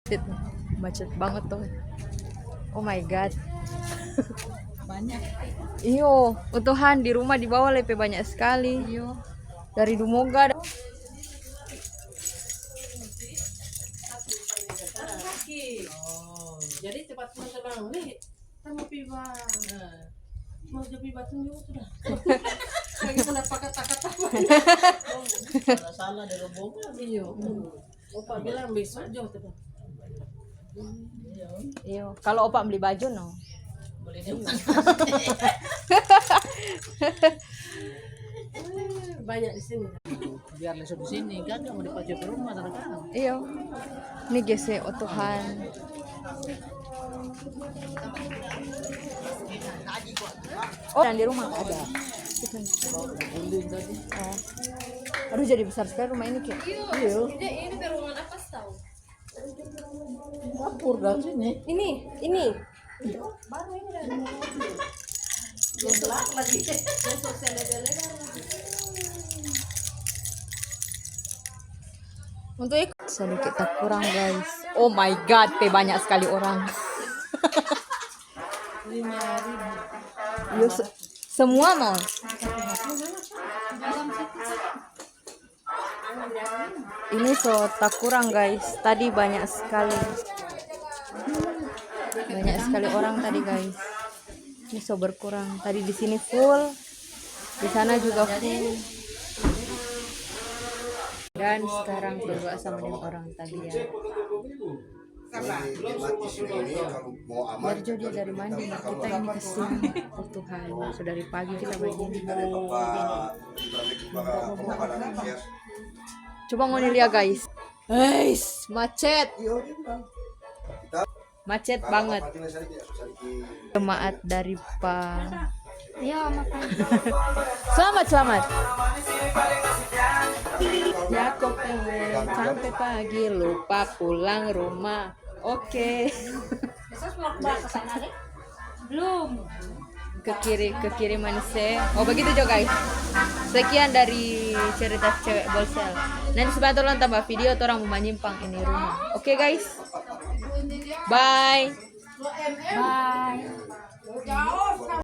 Fit, macet banget tuh. Oh my god. Banyak. Iyo, utuhan di rumah di bawah lepe banyak sekali. Iyo. Dari Dumoga. Jadi cepat terbang nih. Kamu piba. Mau jadi batu juga sudah. Lagi pernah kata-kata. Salah dari Rombongan. Iyo. Opa bilang besok jauh tuh. Iyo, kalau opak beli baju no. Boleh deh. Banyak di sini. Biar langsung di sini kan mau dipakai ke rumah kadang-kadang. Iyo. Ini gese utuhan. Oh, dan di rumah ada. Guling tadi. Oh. Aduh jadi besar sekali rumah ini kayak. Iya. Ini beruang apa tahu? Dapur dari sini. Ini. Baru ini dari belum lagi. Besok saya lebar-lebar. Untuk ikut sedikit tak kurang guys. Oh my god, banyak sekali orang. 5.000. Yo, semua mau. Ini so tak kurang guys. Tadi banyak sekali. Banyak sekali orang tadi guys. Ini so berkurang. Tadi di sini full. Di sana juga full. Dan sekarang berdoa sama dengan orang tadi ya. Berjo dia dari mandi, kita ini kesini. Oh Tuhan, sudah dari pagi kita begini. Coba mau lihat guys. Guys, macet. Macet banget. Jemaat dari Pak. Ya makan. Selamat. Ya kok pengen sampai pagi lupa pulang rumah. Oke. Besok mau ke sana deh? Belum. Ke kiri manisnya. Oh begitu juga guys. Sekian dari cerita cewek Bolsel. Nanti sebentar tolong tambah video atau orang mau menyimpang ini rumah. Oke guys. Bye. Bye.